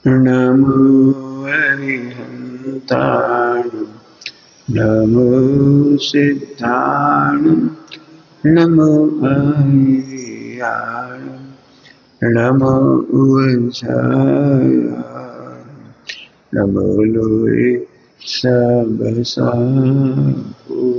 नमो अरिहन्ताय नमो सिद्धाय नमो अरियाय नमो वंशाय नमो लोए सब साको।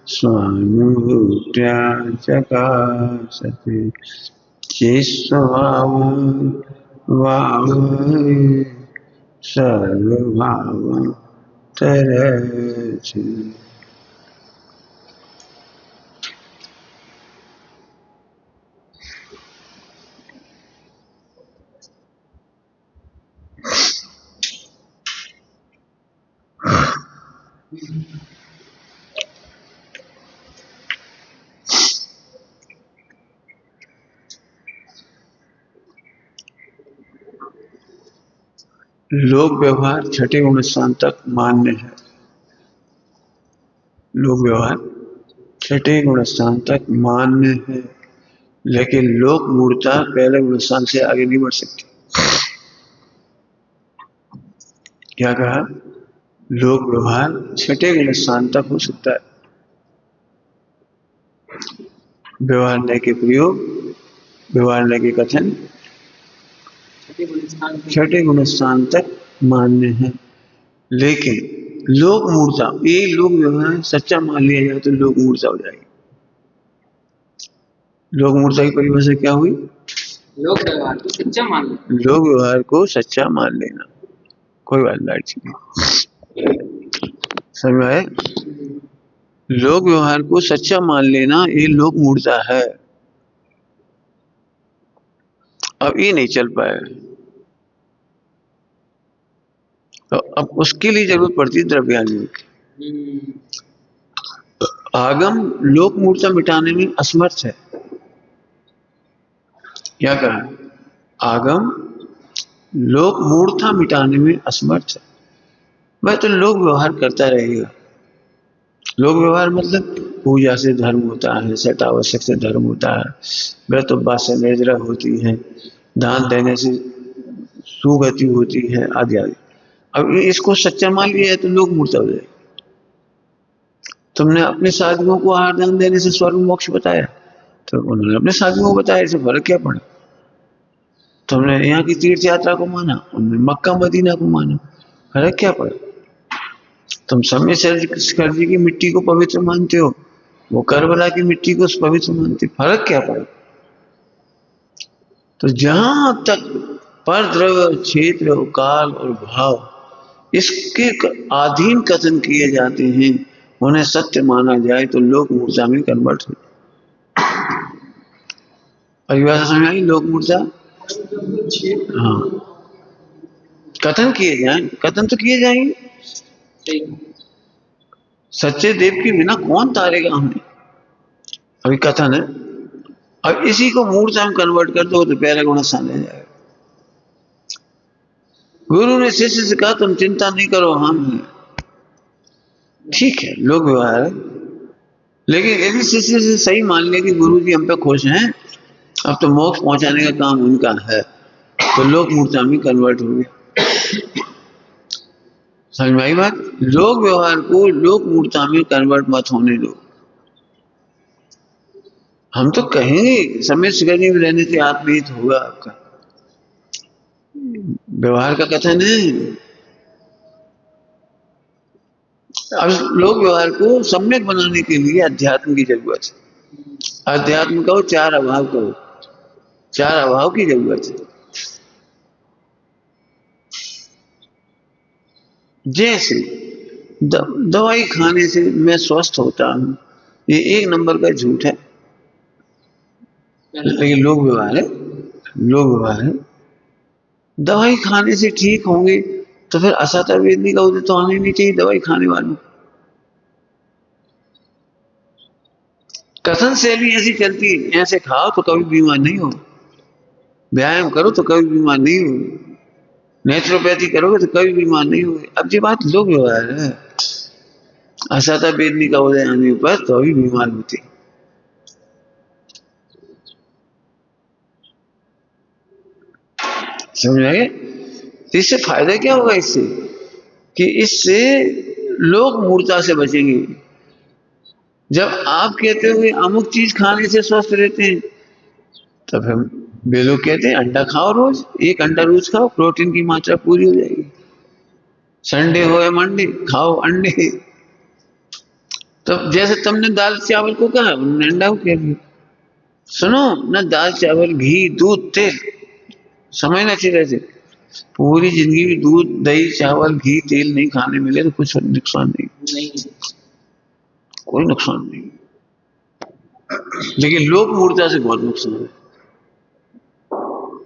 स्वानुभूत्या चकासति चिस्वभावं वावै सर्वभावं तरति। लोक व्यवहार छठे गुण स्थान तक मान्य है। लोक व्यवहार छठे गुण स्थान तक मान्य है, लेकिन लोक मूर्ता पहले गुण स्थान से आगे नहीं बढ़ सकती। क्या कहा? लोक व्यवहार छठे गुण स्थान तक हो सकता है। व्यवहार के प्रयोग, व्यवहार के कथन छठे गुण स्थान तक मान्य है, लेकिन लोक मूर्ता, ये लोक व्यवहार सच्चा मान लिया जाए तो लोक मूर्ता हो जाएगी। लोक मूर्ता की परिभाषा क्या हुई? लोक व्यवहार को सच्चा मान लेना। लोक व्यवहार को सच्चा मान लेना, कोई बात नहीं, समझ आए? लोक व्यवहार को सच्चा मान लेना ये लोक मूर्ता है। अब ये नहीं चल पाए तो अब उसके लिए जरूरत पड़ती है द्रव्यान्वय की। आगम लोक मूर्ता मिटाने में असमर्थ है। क्या कहा? आगम लोक मूर्ता मिटाने में असमर्थ है। वह तो लोक व्यवहार करता रहेगा। लोक व्यवहार मतलब पूजा से धर्म होता है, सट आवश्यक से धर्म होता है, व्रत उपवास से निर्जरा होती है, दान देने से सुगति होती है, आदि आदि। अब इसको सच्चा मान लिया है तो लोक मूर्ता हो जाए। तुमने अपने साधुओं को आहार दान देने से स्वर्ग मोक्ष बताया, तो उन्होंने अपने साधुओं को बताया, इससे फर्क क्या पड़ा? तुमने यहाँ की तीर्थ यात्रा को माना, उन्होंने मक्का मदीना को माना, फर्क क्या पड़ा? तुम समय शंकर जी की मिट्टी को पवित्र मानते हो, वो करबला की मिट्टी को पवित्र मानते, फर्क क्या पड़ा? तो जहां तक पर द्रव्य, क्षेत्र, काल और भाव इसके अधीन कथन किए जाते हैं, उन्हें सत्य माना जाए तो लोक मूर्ता में कन्वर्ट हो। परिभाषा समझ आई? लोक मूर्ता, हाँ, कथन किए जाए, कथन तो किए जाएंगे। सच्चे देव के बिना कौन तारेगा हमें? अभी कथन है, अब इसी को मूर्ता में कन्वर्ट कर दो तो पहला गुण स्थान ले जाएगा। गुरु ने शिष्य से कहा तुम चिंता नहीं करो, हम ठीक है। लोक व्यवहार लेकिन यदि शिष्य से सही मान ले कि गुरु जी हम पे खुश हैं, अब तो मोक्ष पहुंचाने का काम उनका है, तो लोक मूर्ता में कन्वर्ट हो गया। समझ में आई बात? लोक व्यवहार को लोक मूर्ता में कन्वर्ट मत होने दो। हम तो कहेंगे समय शिखरणी में रहने से आत्महित होगा आपका, व्यवहार का कथन है। अब लोक व्यवहार को सम्यक बनाने के लिए अध्यात्म की जरूरत है। अध्यात्म कहो, चार अभाव कहो, चार अभाव की जरूरत है। जैसे दवाई खाने से मैं स्वस्थ होता हूं, ये एक नंबर का झूठ है, लेकिन लोक व्यवहार है। लोक व्यवहार है, दवाई खाने से ठीक होंगे तो फिर असता वेदनी का उदय तो आने नहीं चाहिए दवाई खाने वालों। कथन शैली ऐसी चलती है, ऐसे खाओ तो कभी बीमार नहीं हो, व्यायाम करो तो कभी बीमार नहीं हो, नेचुरोपैथी करोगे तो कभी बीमार नहीं होगे। अब ये बात लोक व्यवहार है, असता वेदनी का उदय आने पर तो अभी बीमार होते। समझ में? तो इससे फायदा क्या होगा? इससे कि इससे लोग मूर्ता से बचेंगे। जब आप कहते हो कि अमुक चीज खाने से स्वस्थ रहते हैं, तब हम वे लोग कहते हैं अंडा खाओ, रोज एक अंडा रोज खाओ, प्रोटीन की मात्रा पूरी हो जाएगी। संडे हो या मंडे, खाओ अंडे। तो जैसे तुमने दाल चावल को कहा, उन्होंने अंडा को कह दिया। सुनो ना, दाल चावल घी दूध तेल, समझना चाहिए से पूरी जिंदगी में दूध दही चावल घी तेल नहीं खाने मिले तो कुछ नुकसान नहीं, कोई नुकसान नहीं। लेकिन लोक मूर्ता से बहुत नुकसान है।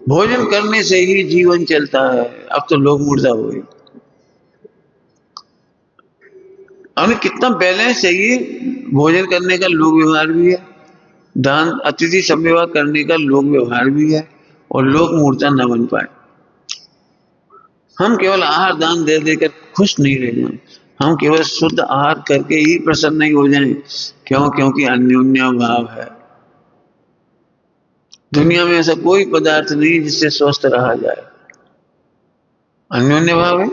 भोजन करने से ही जीवन चलता है, अब तो लोक मूर्ता हो गई। हमें कितना बैलेंस चाहिए, भोजन करने का लोक व्यवहार भी है, दान अतिथि संव्यवहार करने का लोक व्यवहार भी है, और लोक मूर्ता न बन पाए। हम केवल आहार दान दे देकर खुश नहीं रह जाएं, हम केवल शुद्ध आहार करके ही प्रसन्न नहीं हो जाएं। क्यों? क्योंकि अन्योन्य भाव है। दुनिया में ऐसा कोई पदार्थ नहीं जिससे स्वस्थ रहा जाए, अन्योन्य भाव है।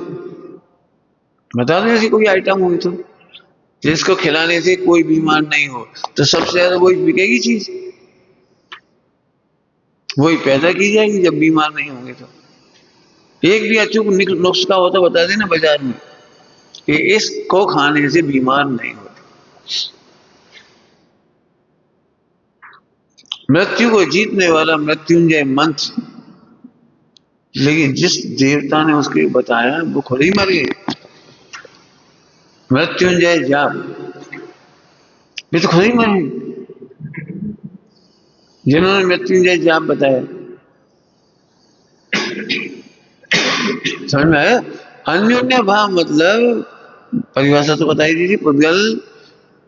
बता दो ऐसी कोई आइटम हुई तो जिसको खिलाने से कोई बीमार नहीं हो, तो सबसे ज्यादा वही बिकेगी चीज, वही पैदा की जाएगी जब बीमार नहीं होंगे तो। एक भी अचूक नुस्खा हो तो बता देना बाजार में कि इसको खाने से बीमार नहीं होते। मृत्यु को जीतने वाला मृत्युंजय मंत्र, लेकिन जिस देवता ने उसके बताया वो खुद ही मर गए। मृत्युंजय जाप, ये तो खुद ही मरे जिन्होंने मृत्युंजय जाप बताया। समझ में आया? अन्योन्य भाव मतलब परिभाषा तो बताई दीजिए। पुद्गल,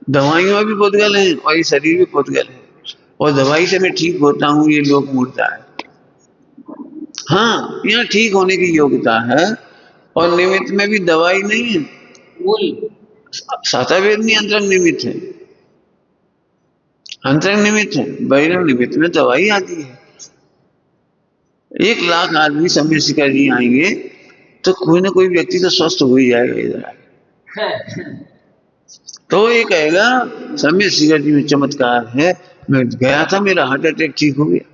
दवाइयों में भी पुद्गल है और ये शरीर भी पुद्गल है, और दवाई से मैं ठीक होता हूं, ये लोक मूर्ता है। हाँ, यहाँ ठीक होने की योग्यता है, और निमित्त में भी दवाई नहीं है, सातावेद नहीं अंतरंग निमित्त है, अंतरंग निमित्त है, बहिरंग निमित्त में दवाई आती है। 1,00,000 आदमी समय शिखर जी आएंगे तो कोई ना कोई व्यक्ति तो स्वस्थ हो ही जाएगा इधर। तो ये कहेगा समय शिखर जी में चमत्कार है, मैं गया था मेरा हार्ट अटैक ठीक हो गया,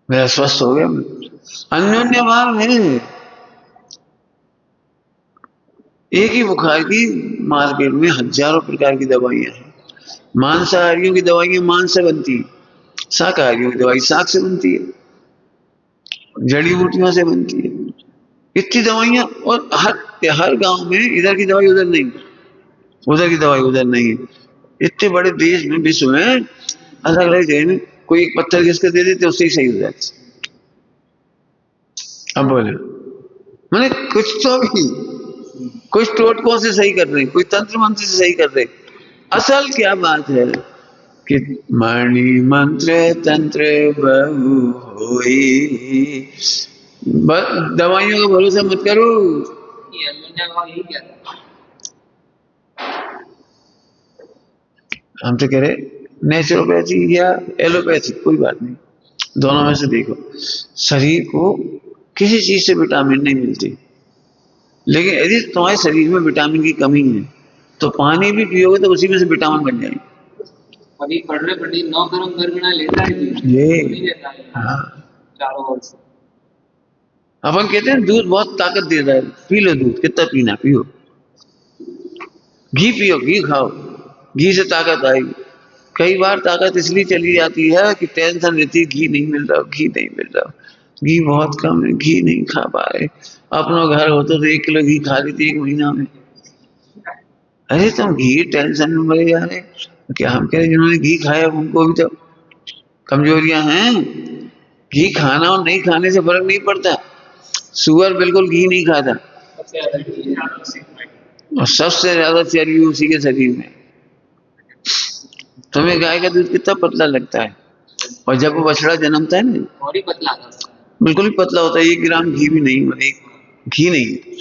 मेरा स्वस्थ हो गया। अन्योन्य भाव है। एक ही बुखार की मार्केट में हजारों प्रकार की दवाइयां हैं। मांसाहारियों की दवाइयां मांस से बनती है, शाकाहारियों की दवाई शाक से बनती है, जड़ी बूटियों से बनती है, इतनी दवाइयां। और हर हर गांव में इधर की दवाई उधर नहीं, उधर की दवाई उधर नहीं है। इतने बड़े देश में, विश्व में अलग अलग जगह में कोई एक पत्थर घिस कर दे देते उससे ही सही हो जाती। अब बोले मैंने कुछ तो भी, कुछ टोटकों से सही कर रहे, कोई तंत्र मंत्र से सही कर रहे। असल क्या बात है कि मणि मंत्र तंत्र बहु होई, दवाइयों का भरोसा मत करो। हम तो कह रहे नेचुरोपैथी या एलोपैथी, कोई बात नहीं, दोनों में से देखो, शरीर को किसी चीज से विटामिन नहीं मिलती, लेकिन यदि तुम्हारे शरीर में विटामिन की कमी है तो पानी भी पियोगे तो उसी में से विटामिन बन जाएंगे। अभी पढ़ने पंडित 9 ग्राम गर्गना लेता है ये नहीं लेता है। हाँ, चारों ओर से अपन कहते हैं दूध बहुत ताकत देता है, पी लो दूध, कितना पीना पियो, घी पियो, घी खाओ, घी से ताकत आएगी। कई बार ताकत इसलिए चली जाती है कि टेंशन रहती है, घी नहीं मिल रहा, घी नहीं मिल रहा, घी बहुत कम है, घी नहीं खा पा रहे। अपना घर होता तो 1 किलो घी खा लेती 1 महीना में। अरे तुम घी टेंशन में मरे जा रहे, क्या हम कह रहे जिन्होंने घी खाया उनको भी तो कमजोरियां हैं। घी खाना और नहीं खाने से फर्क नहीं पड़ता। शुगर बिल्कुल घी नहीं खाता और सबसे ज्यादा चर्बी उसी के शरीर में। तुम्हें गाय का दूध कितना पतला लगता है, और जब वो बछड़ा जन्मता है ना, और ही पतला बिल्कुल ही पतला होता है, 1 ग्राम घी भी नहीं, मतलब घी नहीं है।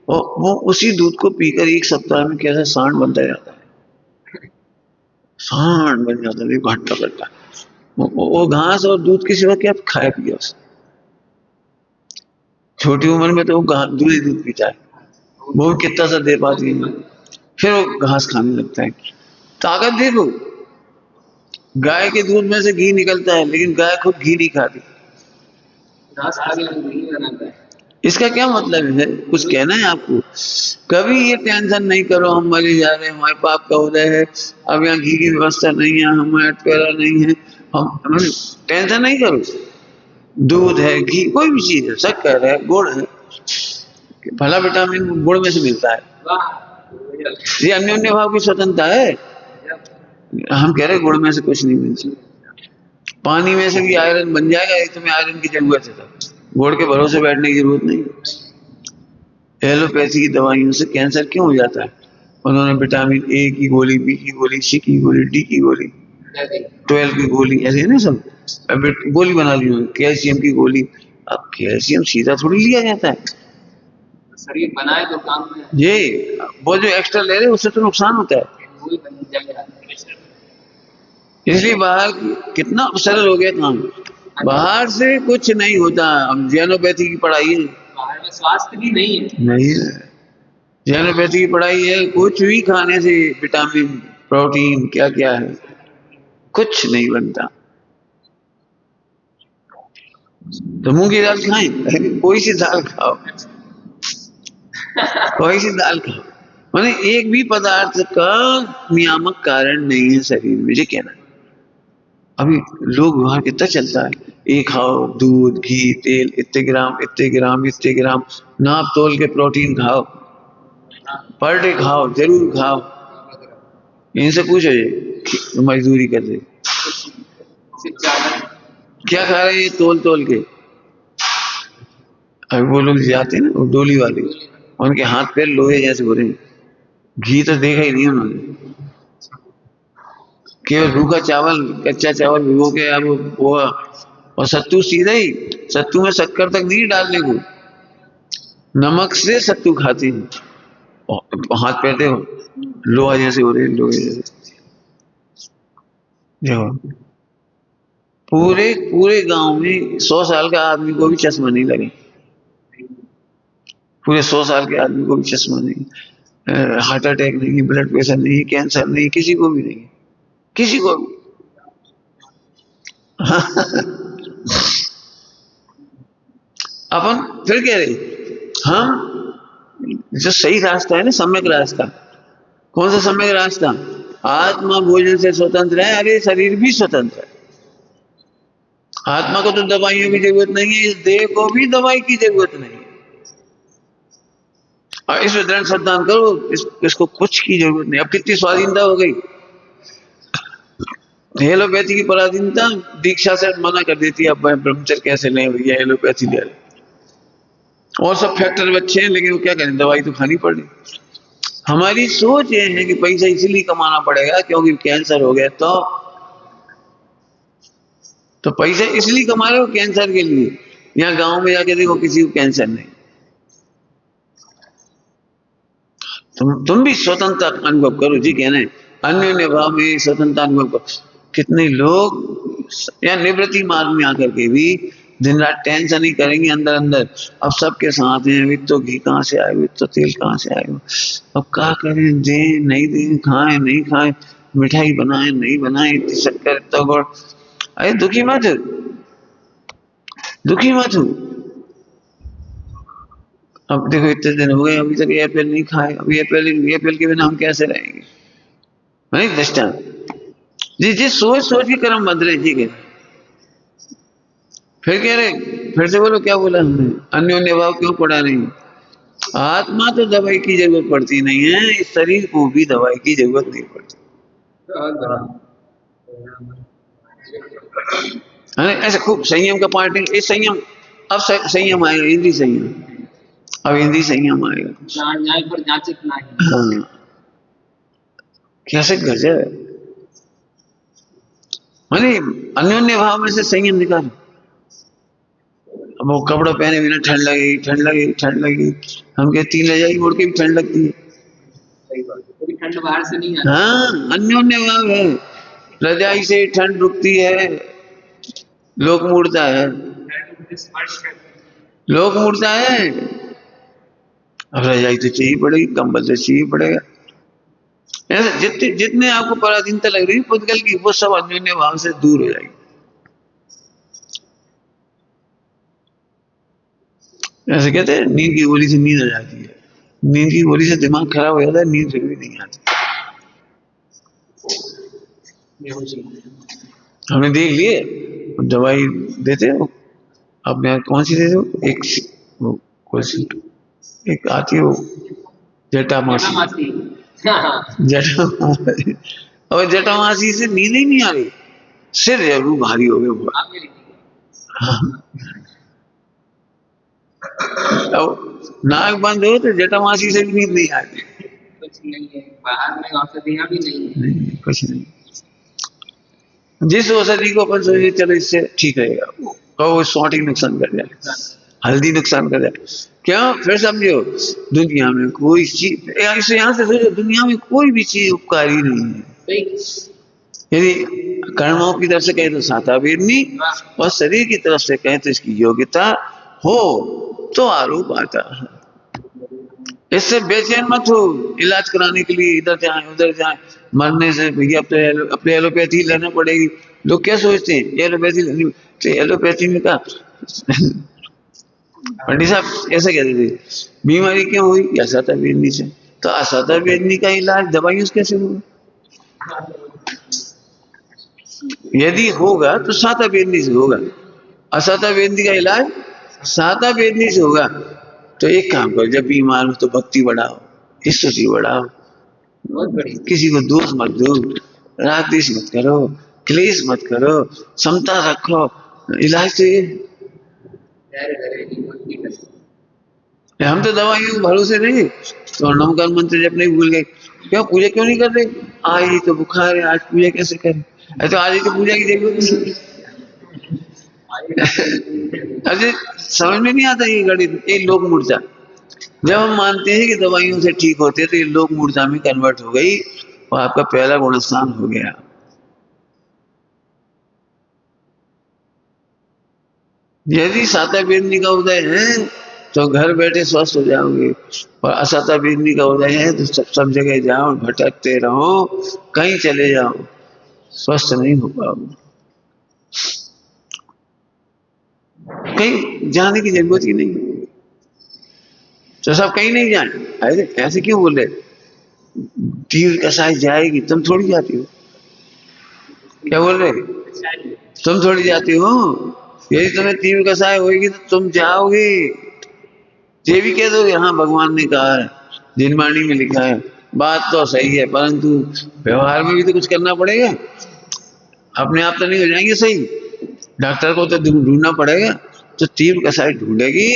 और वो उसी दूध को पीकर 1 सप्ताह में कैसे सांड बनता जाता है, सांड बन जाता है, घंटा करता है। वो घास और दूध की सिवा क्या खाए पिए उसे। छोटी उम्र में तो वो दूध ही दूध पीता है, वो भी कितना सा दे पाती है, फिर वो घास खाने लगता है। ताकत देखो, गाय के दूध में से घी निकलता है, लेकिन गाय खुद घी नहीं खाती। घास खा के नहीं बनाता है। इसका क्या मतलब है, कुछ कहना है आपको? कभी ये टेंशन नहीं करो हम मरे जा रहे हैं, हमारे पाप का उदय है, अब यहाँ घी की व्यवस्था नहीं है, हमारे अटकेरा नहीं है, हम टेंशन नहीं करो। दूध है, घी, कोई भी चीज है, शक्कर है, गुड़ है, भला विटामिन गुड़ में से मिलता है। ये अन्य अन्य भाव की स्वतंत्रता है। हम कह रहे गुड़ में से कुछ नहीं मिलता, पानी में से भी आयरन बन जाएगा, ये तुम्हें आयरन की जरूरत है, तब गुड़ के भरोसे बैठने की जरूरत नहीं। एलोपैथी की दवाइयों से कैंसर क्यों हो जाता है? उन्होंने विटामिन ए की गोली, बी की गोली, सी की गोली, डी की गोली, 12 की गोली, ऐसे है ना सब, अब गोली बना ली उन्होंने, कैल्शियम की गोली। अब कैल्शियम सीधा थोड़ी लिया जाता है, शरीर बनाए तो काम में ये वो जो एक्स्ट्रा ले रहे उससे तो नुकसान होता है। वही बन जाएगा। इसलिए बाहर कितना सरल हो गया काम, बाहर से कुछ नहीं होता। अब जैनोपैथी की पढ़ाई है, बाहर में स्वास्थ्य भी नहीं है। नहीं है, जैनोपैथी की पढ़ाई है, कुछ भी खाने से विटामिन, प्रोटीन, क्या क्या है, कुछ नहीं बनता। तो मूंग की दाल खाएं, कोई सी दाल खाओ, कोई सी दाल खाओ, माने एक भी पदार्थ का नियामक कारण नहीं है शरीर में, ये कहना है। अभी लोग व्यवहार कितना चलता है, ये खाओ, दूध, घी, तेल, इतने ग्राम, इतने ग्राम, इतने ग्राम, नाप तोल के प्रोटीन खाओ, पर डे खाओ, जरूर खाओ। इनसे पूछो ये मजदूरी कर रहे क्या खा रहे हैं, तोल तोल के। अभी वो लोग जाते हैं ना, वो डोली वाले, उनके हाथ पैर लोहे जैसे हो रहे हैं, घी तो देखा ही नहीं उन्होंने, केवल रूखा चावल, कच्चा चावल भिगो के अब वो, और सत्तू सीधा ही, सत्तू में शक्कर तक नहीं डालने को, नमक से सत्तू खाते हैं, और हाथ पैर देखो लोहा जैसे हो रहे हैं, लोहे जैसे। देखो पूरे पूरे गांव में 100 साल का आदमी को भी चश्मा नहीं लगे, पूरे 100 साल के आदमी को भी चश्मा नहीं, हार्ट अटैक नहीं, ब्लड प्रेशर नहीं, कैंसर नहीं, किसी को भी नहीं, किसी को भी। अपन फिर कह रहे हम जो सही रास्ता है ना, सम्यक रास्ता, कौन सा सम्यक रास्ता? आत्मा भोजन से स्वतंत्र है, अरे शरीर भी स्वतंत्र है। आत्मा को तो दवाइयों की जरूरत नहीं है, इस देह को भी दवाई की जरूरत नहीं है। और इस दृढ़ श्रद्धान करो, इसको कुछ की जरूरत नहीं। अब कितनी स्वाधीनता हो गई, एलोपैथी की पराधीनता दीक्षा से मना कर देती है, अब ब्रह्मचर्य कैसे लें भैया, एलोपैथी ले रहे, और सब फैक्टर अच्छे हैं, लेकिन वो क्या करें, दवाई तो खानी पड़ेगी। हमारी सोच ये है कि पैसा इसीलिए कमाना पड़ेगा क्योंकि कैंसर हो गया, तो पैसा इसलिए कमा रहे हो कैंसर के लिए। यहाँ गांव में जाके देखो किसी को कैंसर नहीं। तुम भी स्वतंत्रता अनुभव करो जी, कहना है अन्योन्य भाव में स्वतंत्रता अनुभव करो। कितने लोग या निवृत्ति मार्ग में आकर के भी दिन रात टेंशन ही करेंगे अंदर अंदर, अब सबके साथ हैं, वित्त तो घी कहाँ से आए, वित्त तो तेल कहाँ से आए, अब क्या करें, दें नहीं दें, खाएं नहीं खाएं, मिठाई बनाए नहीं बनाए, इतनी शक्कर इतना गुड़। अरे दुखी मत, दुखी मत हो। अब देखो इतने दिन हो गए अभी तक एप्पल नहीं खाए, अभी एप्पल के बिना हम कैसे रहेंगे? नहीं दृष्टांत जी, जिस सोच सोच के कर्म बंध रहे, ठीक है। फिर कह रहे, फिर से बोलो क्या बोला हमने, अन्योन्य भाव क्यों पड़ा नहीं? आत्मा तो दवाई की जरूरत पड़ती नहीं है, इस शरीर को भी दवाई की जरूरत नहीं पड़ती है। ऐसे खूब संयम का पार्ट है, इस संयम, अब संयम आएगा, इंद्री संयम, अब इंद्री संयम आएगा। हाँ कैसे गजब है, मानी अन्योन्य भाव में से संयम निकालो। अब वो कपड़ा पहने बिना ठंड लगेगी, ठंड लगेगी, ठंड लगेगी, हम कहते ले जाएगी मुड़ के भी ठंड लगती है। ठंड बाहर से नहीं आती। हाँ अन्योन्य भाव है, रजाई से ठंड रुकती है, लोक मूर्ता है, लोक मूर्ता है। अब रजाई तो चाहिए पड़ेगी, कंबल तो चाहिए पड़ेगा। ऐसे जितने जितने आपको पराधीनता लग रही है पुद्गल की, वो सब अन्योन्य भाव से दूर हो जाएगी। ऐसे कहते हैं नींद की गोली से नींद आ जाती है, नींद की गोली से दिमाग खराब हो जाता है, नींद फिर भी नहीं आती। हमने देख लिए दवाई देते हो, अब मैं कौन सी दे दो, एक वो कौन सी एक आती है वो जटामासी, जटामासी, और जटामासी से नींद ही नहीं आ रही, सिर जरूर भारी हो गए। अब नाक बंद हो तो जटामासी से भी नींद नहीं आती। कुछ नहीं है बाहर में, औषधियां भी नहीं, कुछ नहीं। जिस औषधि को अपन सोचे चलो इससे ठीक रहेगा, वो सौंटी नुकसान कर जाए, हल्दी नुकसान कर जाए, क्या फिर समझो दुनिया में कोई चीज, यहाँ से सोचो दुनिया में कोई भी चीज उपकारी नहीं है। यदि कर्मों की तरफ से कहे तो साता वेदनी, और शरीर की तरफ से कहे तो इसकी योग्यता हो तो आरोप आता है। इससे बेचैन मत हो, इलाज कराने के लिए इधर जाए उधर जाए, मरने से भैया अपने एलोपैथी लेना पड़ेगी। लोग क्या सोचते हैं एलोपैथी लेनी, तो एलोपैथी में कहा पंडित साहब ऐसे कहते थे, बीमारी क्यों हुई, असाता वेदनी से, तो असाता वेदनी का इलाज दवाइयों से कैसे होगा? यदि होगा तो साता वेदनी से होगा, असाता वेदनी का इलाज साता वेदनी से होगा। तो एक काम करो, जब बीमार हो तो भक्ति बढ़ाओ, स्तुति बढ़ाओ, किसी को दोष मत दो, राग द्वेष मत करो, क्लेश मत करो, समता रखो, इलाज तो ये। हम तो दवाइयों भरोसे नहीं, तो नमकार मंत्र जब नहीं भूल गए, क्यों पूजा क्यों नहीं कर रहे, आज तो बुखार है, आज पूजा कैसे करें, तो आज तो पूजा की जरूरत अरे समझ में नहीं आता ये गणित, ये लोक मूर्छा। जब हम मानते हैं कि दवाइयों से ठीक होते हैं तो ये लोक मूर्छा में कन्वर्ट हो गई और आपका पहला गुणस्थान हो गया। यदि साता वेदनी का उदय है तो घर बैठे स्वस्थ हो जाओगे, और असाता वेदनी का उदय है तो सब जगह जाओ, भटकते रहो, कहीं चले जाओ, स्वस्थ नहीं हो पाओगे। कहीं जाने की जरूरत ही नहीं, तो सब कहीं नहीं जाए। अरे ऐसे क्यों बोल रहे, तीव्र कसाई जाएगी, तुम थोड़ी जाती हो, क्या बोल रहे, तुम थोड़ी जाती हो, यदि तुम्हें तीव्र कसाई होगी तो तुम जाओगे, ये भी कह दोगे हाँ भगवान ने कहा है, जिनवाणी में लिखा है, बात तो सही है, परंतु व्यवहार में भी तो कुछ करना पड़ेगा, अपने आप तो नहीं हो जाएंगे सही, डॉक्टर को तो ढूंढना पड़ेगा, तो तीव्र कसाई ढूंढेगी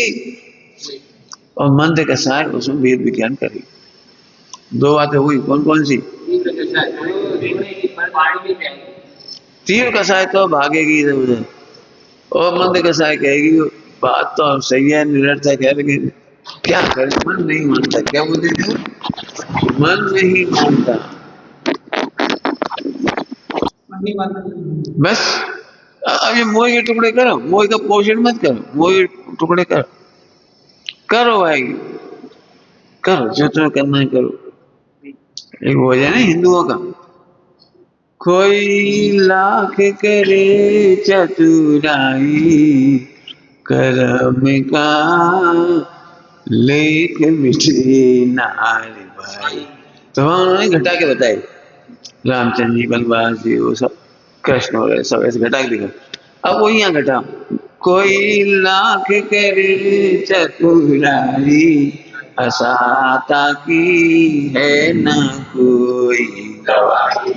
और मंद कसाई उसमें वेद विज्ञान करेगी। दो बातें हुई, कौन कौन सी, तीव्र कसाई तो भागेगी इधर उधर, और मंद कसाई कहेगी बात तो सही है, निरर्थक है, लेकिन क्या करे, मन नहीं मानता, क्या बोलते थे, मन नहीं मानता, बस अब ये मोह के टुकड़े करो, मोह का पोषण मत करो, मोह के टुकड़े करो, करो भाई, करो जो तुम्हें करना है करो। एक वो है ना हिंदुओं का, कोई लाख करे चतुराई, कर्म का लेख मिटे नार भाई। तो वहां उन्होंने घटा के बताई, रामचंद्र जी, बनवास जी, वो सब कृष्ण वगैरह सब ऐसे घटा के दिखा। अब वो यहाँ घटा, कोई लाख करे चतुराई, असाता की है न कोई दवाई।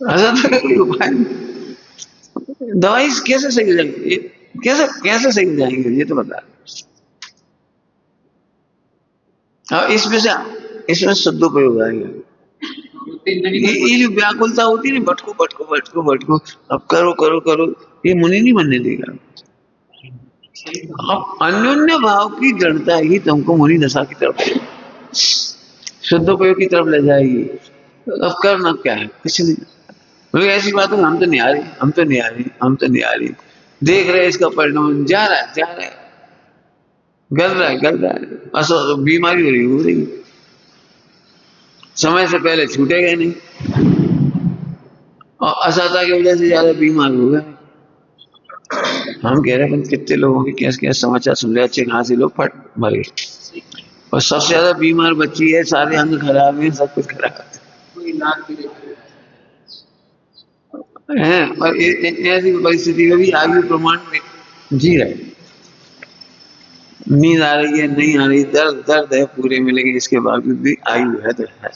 असाता का कोई उपाय नहीं। दवाई कैसे सही जाएंगे, कैसे कैसे सही जाएंगे ये तो बता। हाँ इसमें सदुपयोग आएगा। ये जो व्याकुलता होती है ना, भटको भटको भटको भटको, अब करो करो करो, ये मुनि नहीं बनने देगा। अब अन्योन्य भाव की दृढ़ता ही तुमको मुनि दशा की तरफ, शुद्धोपयोग की तरफ ले जाएगी। अब करना क्या है, कुछ नहीं। बोले ऐसी बात है, हम तो नहीं आ रही, हम तो नहीं आ रही, हम तो नहीं आ रही, देख रहे इसका परिणाम जा रहा है, जा रहा है, गल रहा है, गल रहा है, असो बीमारी हो रही, समय से पहले छूटेगा नहीं, और असहता की वजह से ज्यादा बीमार हो गए। हम कह रहे हैं कितने लोगों के कैसे कैसे समाचार सुन रहे, अच्छे खांसी लोग फट मर गए, और सबसे ज्यादा बीमार बच्ची है, सारे अंग खराब है, सब कुछ खराब है। और ऐसी परिस्थिति में भी आयु प्रमाण में जी रहे, नींद आ रही है, नहीं आ रही, दर्द दर्द है पूरे में, लेकिन इसके बावजूद भी आयु है तो है।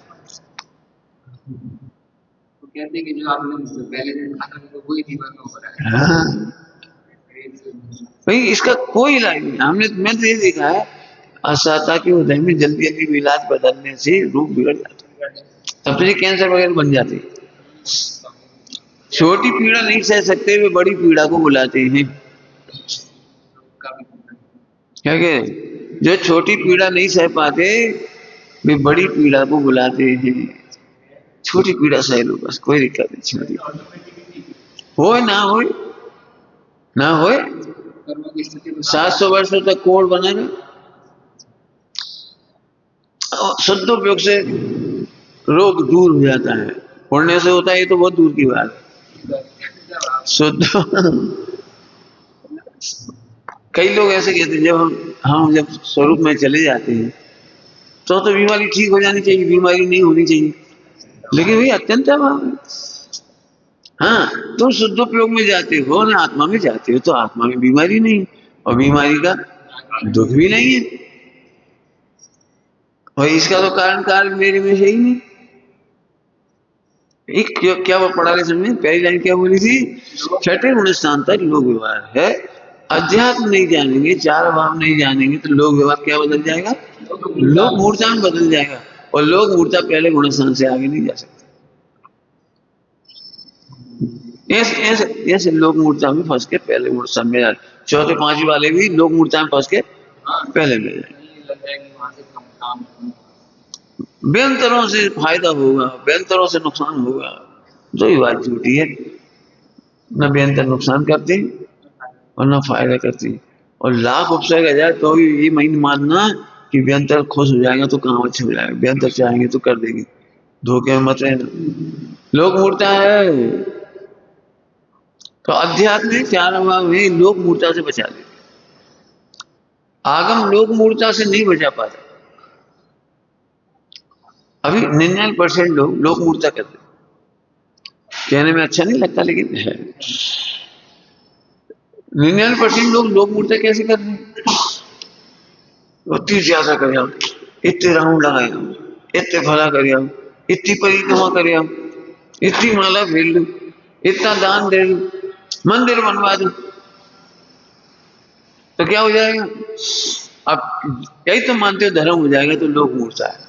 तो कहते हैं कि जो आपने पहले दिन खाना तो वही जीवन हो रहा है। हाँ भाई, इसका कोई इलाज नहीं। मैं तो ये देखा है, असहता के उदय में जल्दी जल्दी इलाज बदलने से रूप बिगड़ जाता है, तब तो ये कैंसर वगैरह बन जाते हैं। छोटी पीड़ा नहीं सह सकते, वे बड़ी पीड़ा को बुलाते हैं। क्या कह रहे, जो छोटी पीड़ा नहीं सह पाते, वे बड़ी पीड़ा को बुलाते हैं। छोटी पीड़ा सह लो बस, कोई दिक्कत नहीं, छोटी हो ना हो, 700 वर्षों तक कोढ़ बनेगा। शुद्ध उपयोग से रोग दूर हो जाता है, उड़ने से होता है, ये तो बहुत दूर की बात है। शुद्ध कई लोग ऐसे कहते हैं, जब स्वरूप में चले जाते हैं तो बीमारी ठीक हो जानी चाहिए, बीमारी नहीं होनी चाहिए, लेकिन वही अत्यंत अभाव है। हाँ, तुम शुद्ध उपयोग में जाते हो ना, आत्मा में जाते हो, तो आत्मा में बीमारी नहीं, और बीमारी का दुख भी नहीं है, और इसका तो कारण कार्य मेरे में है ही नहीं। एक क्या वो पढ़ा रहे समझे, पहली लाइन क्या बोली थी, छठे गुण स्थान तक लोक व्यवहार है, अध्यात्म नहीं जानेंगे, चार भाव नहीं जानेंगे, तो लोक व्यवहार क्या बदल जाएगा, लोक मूर्ता में बदल जाएगा, और लोक मूर्ता पहले गुण स्थान से आगे नहीं जा सकते। ऐसे ऐसे ऐसे लोक मूर्ता में फंस के पहले गुण स्थान में जाते, चौथे पांचवी वाले भी लोक मूर्ता में फंस के पहले में जाए। बेंतरों से फायदा होगा, बेंतरों से नुकसान होगा, दो ही बात झूठी है, न बेंतर नुकसान करती और न फायदा करती। और लाख उपसर्ग आ जाए तो भी ये महीने मानना कि बेंतर खुश हो जाएगा तो काम अच्छे हो जाएगा, बेंतर चाहेंगे तो कर देंगे, धोखे में मत रहना। लोक मूर्ता है तो अध्यात्म चार अभाव है, लोक मूर्ता से बचा दे, आगम लोक मूर्ता से नहीं बचा पाता। अभी 99% लोग लोक मूर्ता करते, कहने में अच्छा नहीं लगता लेकिन है। 99% लोग लोक मूर्ता कैसे कर रहे हैं, तीर्थ यात्रा कर आओ, इतने राउंड लगाए आओ, इतने भला कर आओ, इतनी परिक्रमा कर आओ, इतनी माला फेर लो, इतना दान दे दो, मंदिर बनवा दो, तो क्या हो जाएगा। अब यही तो मानते हो धर्म हो जाएगा, तो लोक मूर्ता है।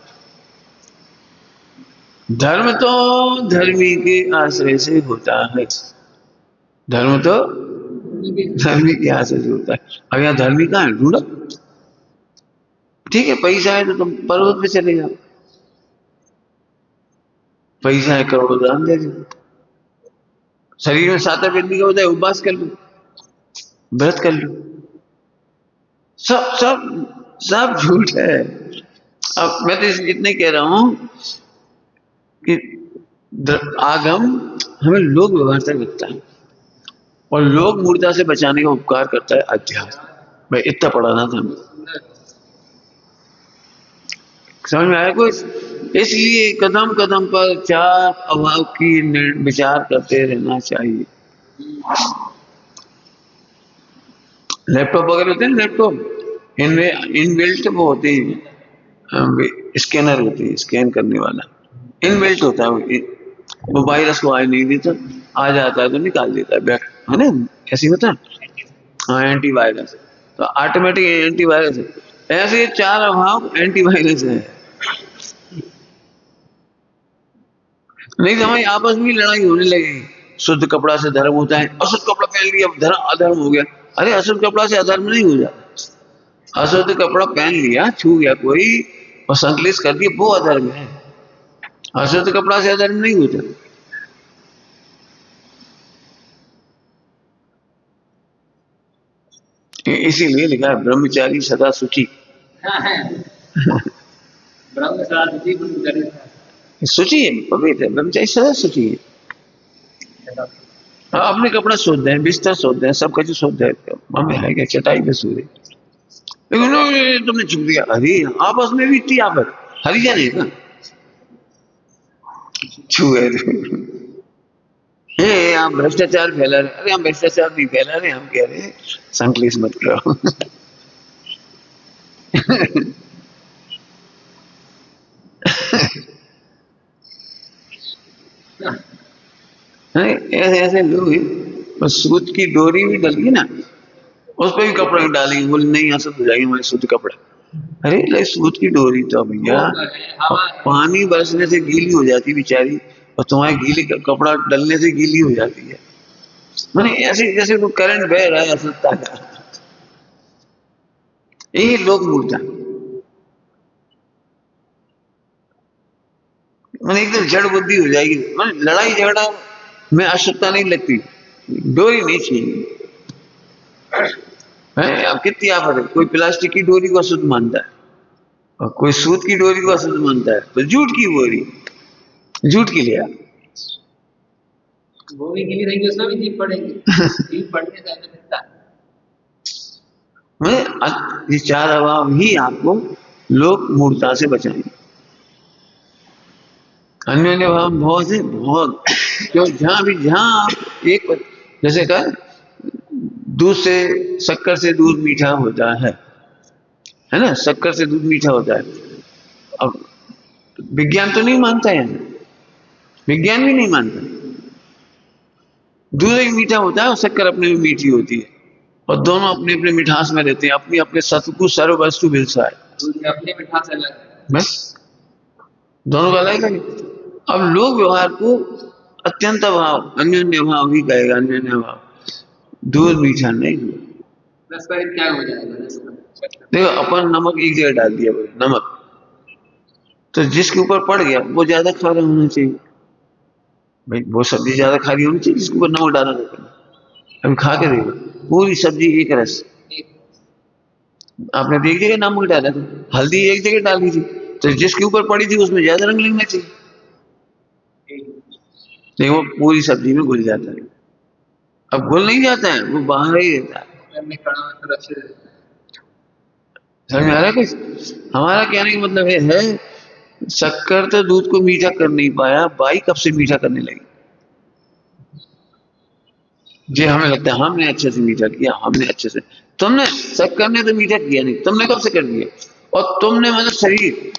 धर्म तो धर्मी के आश्रय से होता है, धर्म तो धर्मी के आश्रय से होता है। अब यहाँ धर्मी कहाँ है, ढूंढो, ठीक है, पैसा है तो तुम पर्वत पे चले जाओ, पैसा है करोड़ों दान दे दो, शरीर में 7 बिंदी का होता है, उपवास कर लो, व्रत कर लो, सब सब सब झूठ है। अब मैं तो इतने कह रहा हूं कि आगम हमें लोक व्यवहार तक रखता है और लोक मूर्ता से बचाने का उपकार करता है अध्यात्म। मैं इतना पढ़ाना था, समझ में आया कुछ? इसलिए कदम कदम पर चार अभाव की विचार करते रहना चाहिए। लैपटॉप वगैरह होते हैं, लैपटॉप इनमें इनबिल्ट वो होते हैं, स्कैनर होते हैं, स्कैन करने वाला इनबिल्ट होता है। वो वायरस को आने नहीं देता, आ जाता है तो निकाल देता है, बैक है ना, ऐसे ही होता है। हाँ, एंटीवायरस तो ऑटोमेटिक एंटीवायरस है। ऐसे ये चार अभाव एंटीवायरस है। नहीं तो हमारी आपस में लड़ाई होने लगेगी। शुद्ध कपड़ा से धर्म होता है, अशुद्ध कपड़ा पहन लिया धर्म अधर्म हो गया। अरे अशुद्ध कपड़ा से अधर्म नहीं हो जाता, अशुद्ध कपड़ा पहन लिया, छू गया कोई और संकलित कर दिया, वो अधर्म है। अशुद्ध कपड़ा से अधर्म नहीं होता। इसीलिए लिखा है ब्रह्मचारी सदा सुखी। सुची है, पवित्र है, ब्रह्मचारी सदा सुची है। अपने कपड़ा शुद्ध है, बिस्तर शुद्ध है, सब कुछ शुद्ध है, हमें है क्या चटाई पे सो रहे, लेकिन तुमने चुप दिया। अरे आपस में भी इतनी आपस हरिजन है ना, छुए हे आप भ्रष्टाचार फैला रहे। अरे हम भ्रष्टाचार नहीं फैला रहे, हम कह रहे हैं संकलेश मत करो। ऐसे ऐसे लोग हैं, सूत की डोरी भी डल गई ना, उस पर भी कपड़ा डालेंगे, बोले नहीं असर हो जाएगी हमारे शुद्ध कपड़ा। अरे ले सूत की डोरी तो भैया पानी बरसने से गीली हो जाती बेचारी, और तुम्हारे गीली कपड़ा डलने से गीली हो जाती है। मैंने ऐसे जैसे वो करंट बह रहा है असत्ता का। यही लोग मूर्ता मैंने एकदम जड़ बुद्धि हो जाएगी। मैंने लड़ाई झगड़ा में असत्ता नहीं लगती, डोरी नहीं चाहिए है। अब कितनी आफत है, कोई प्लास्टिक की डोरी को अशुद्ध मानता है और कोई सूत की डोरी को अशुद्ध मानता है, तो जूट की बोरी, जूट की लिया वो भी गिली रहेगी, उसमें भी जीप पड़ेगी, जीप पड़ने से ऐसा दिखता है। ये चार अभाव ही आपको लोक मूर्ता से बचाएंगे। अन्य अन्य भाव बहुत है, बहुत। क्यों जहां आप एक जैसे का दूध से शक्कर से दूध मीठा होता है ना, शक्कर से दूध मीठा होता है। अब विज्ञान तो नहीं मानता है, विज्ञान भी नहीं मानता। दूध ही मीठा होता है और शक्कर अपने में मीठी होती है, और दोनों अपने अपने मिठास में रहते हैं, अपने अपने सत्व को सर्व वस्तु मिलता है, दूध में अपनी मिठास अलग है, बस दोनों का अलग है। अब लोग व्यवहार को अत्यंत अभाव अन्योन्य भाव ही कहेगा, अन्योन्य भाव, दूध मीठा नहीं। रस पर क्या हो जाएगा? देखो अपन नमक एक जगह डाल दिया, नमक तो जिसके ऊपर पड़ गया वो ज्यादा खारा होना चाहिए भाई, वो सब्जी ज्यादा खारी होनी चाहिए जिसके ऊपर नमक डाला जाता है। अभी खा के देखो, पूरी सब्जी एक रस, आपने एक जगह नमक डाला था, हल्दी एक जगह डाली थी, तो जिसके ऊपर पड़ी थी उसमें ज्यादा रंग लगना चाहिए, नहीं वो पूरी सब्जी में घुल जाता है। अब घुल नहीं जाता है, वो बाहर ही रहता है। समझ में आ रहा है कुछ? हमारा कहने का मतलब है शक्कर तो दूध को मीठा कर नहीं पाया, बाई कब से मीठा करने लगी। जी हमें लगता है हमने अच्छे से मीठा किया, हमने अच्छे से, तुमने शक्कर ने तो मीठा किया नहीं, तुमने कब से कर दिया। और तुमने मतलब शरीर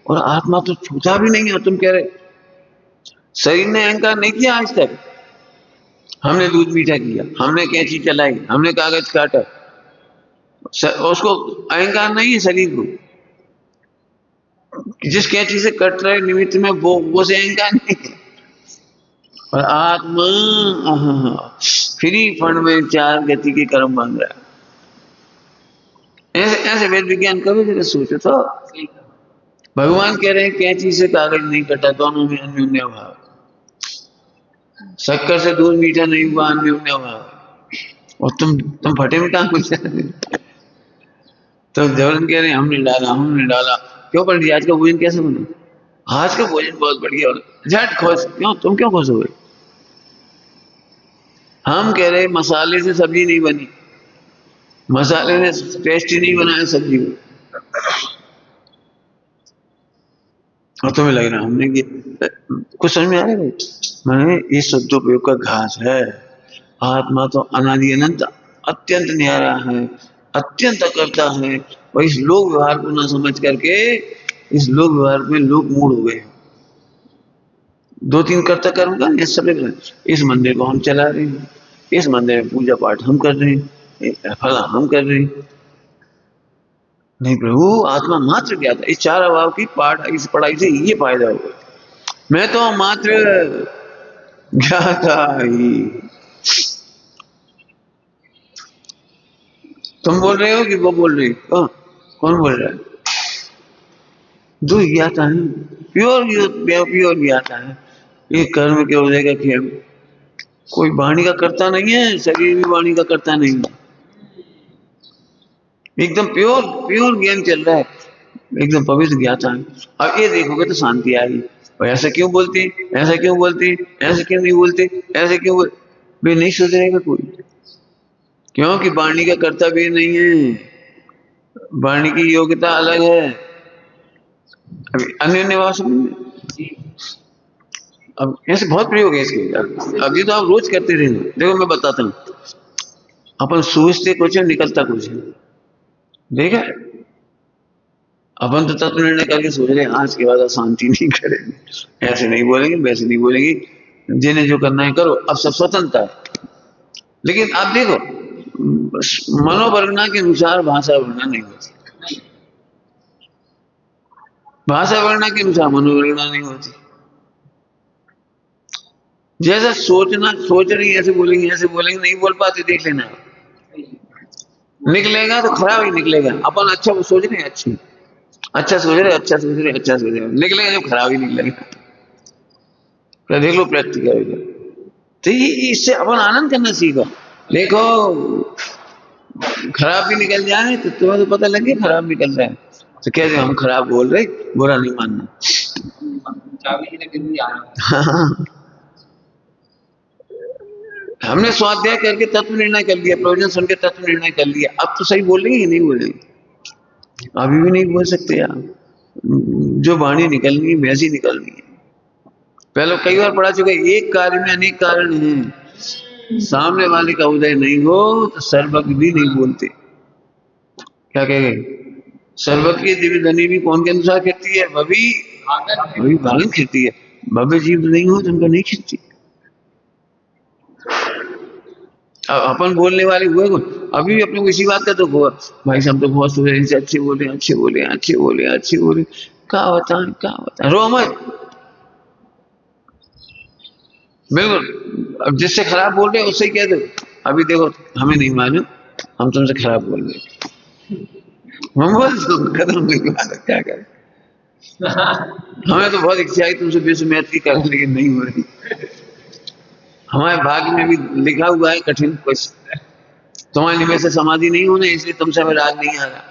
और आत्मा तो छूता भी नहीं है, तुम कह रहे शरीर ने अहंकार नहीं किया आज तक। हमने दूध मीठा किया, हमने कैंची चलाई, हमने कागज काटा, उसको अहंकार नहीं है शरीर को। जिस कैंची से कट रहे निमित्त में वो से अहंकार नहीं है। और आत्मा फ्री फंड में चार गति के कर्म बन रहा है। ऐसे ऐसे वेद विज्ञान कभी जरा सोचो तो। सही कहा। भगवान कह रहे हैं कैंची से कागज नहीं कटा, दोनों में अन्योन्य भाव। शक्कर से दूध मीठा नहीं हुआ, अन्योन्य भाव। और तुम फटे में कहाँ कुछ। तो जबरन कह रहे हैं हमने डाला। क्यों पंडित जी आज का भोजन कैसे बना? आज का भोजन बहुत बढ़िया बना। झट खुश क्यों? तुम क्यों खुश हो गए? हम कह रहे मसाले से सब्जी नहीं बनी, मसाले ने टेस्टी नहीं बनाया सब्जी को। और तुम्हें लग रहा हमने ये कुछ समझ में आ रहा है भाई? मैंने ये शब्दोपयोग का घास है। आत्मा तो अनादि अनंत अत्यंत न्यारा है, अत्यंत करता है। और इस लोक व्यवहार को ना समझ करके इस लोक व्यवहार में लोग मूड हो गए। दो तीन कर्ता कर्म का ये सब इस मंदिर को हम चला रहे हैं, इस मंदिर में पूजा पाठ हम कर रहे हैं, फला हम कर रहे हैं। नहीं प्रभु, आत्मा मात्र ज्ञाता। इस चार अभाव की पाठ इस पढ़ाई से ये फायदा होगा। मैं तो मात्र ज्ञाता ही। तुम बोल रहे हो कि वो बोल रही? कौन बोल रहा है? जो ज्ञाता है, प्योर प्योर ज्ञाता है। ये कर्म के उदय का खेल, कोई वाणी का करता नहीं है, शरीर भी वाणी का करता नहीं है। एकदम प्योर प्योर ज्ञान चल रहा है, एकदम पवित्र ज्ञाता है। अब ये देखोगे तो शांति आएगी। और ऐसा क्यों बोलती, ऐसा क्यों बोलती, ऐसे क्यों नहीं बोलते, ऐसे क्यों बोल, वे नहीं सुधरेगा कोई। क्योंकि वाणी का कर्तव्य नहीं है, वाणी की योग्यता अलग है। अभी अन्य भाव समझ में। अब ऐसे बहुत प्रयोग है इसके। अभी तो आप रोज करते रहे। देखो मैं बताता हूँ, अपन सोचते कुछ है निकलता कुछ है। देखा, अपन तो तत्व निर्णय करके सोच रहे आज के बाद शांति नहीं करेंगे, ऐसे नहीं बोलेंगे, वैसे नहीं बोलेंगे, जिन्हें जो करना है करो, अब सब स्वतंत्रता है। लेकिन आप देखो, मनोवर्णना के अनुसार भाषा वर्णना नहीं होती, भाषा वर्णना के अनुसार मनोवर्णना नहीं होती। जैसा सोचना, सोच रही ऐसे बोलेंगे, ऐसे बोलेंगे, नहीं बोल पाते, देख लेना। निकलेगा तो खराब ही निकलेगा। अपन अच्छा सोच रहे हैं, अच्छा सोच रहे, अच्छा सोच रहे, अच्छा सोच रहे, निकलेगा जो खराब ही निकलेगा। देख लो प्रैक्टिकल। तो ये इससे अपन आनंद करना सीखो। देखो खराब भी निकल जाए तो तुम्हें तो पता लगे खराब निकल रहा है, तो कैसे हम खराब बोल रहे, बुरा नहीं मानना। हमने स्वाध्याय करके तत्व निर्णय कर लिया, प्रवचन सुन के तत्व निर्णय कर लिया, अब तो सही बोल रही है नहीं बोल रही? अभी भी नहीं बोल सकते आप। जो वाणी निकलनी है वैसी निकलनी है। पहले कई बार पढ़ा चुके, एक कार्य में अनेक कारण हैं। सामने वाले का उदय नहीं हो तो सर्वज्ञ भी नहीं बोलते। क्या कह गए? सर्वज्ञ की दिव्य ध्वनि भी कौन के अनुसार खिलती है? वही भागन खिलती है। भव्य जीव नहीं हो तो उनका नहीं खिलती। अपन बोलने वाले हुए को अभी भी अपने को इसी बात का दुख हुआ, भाई साहब तो बहुत से अच्छे बोले, अच्छे बोले, अच्छे बोले, अच्छे बोले, क्या बता रो मत। बिल्कुल, अब जिससे खराब बोल रहे उससे कह दो, अभी देखो हमें नहीं मालूम, हम तुमसे खराब बोल रहे, हम बोल खत्म क्या करें। हमें तो बहुत इच्छा है तुमसे विश्वमेध की कर, लेकिन नहीं हो रही। हमारे भाग्य में भी लिखा हुआ है कठिन क्वेश्चन, तुम्हारे निमित्त से समाधि नहीं होने, इसलिए तुमसे हमें राग नहीं आ रहा।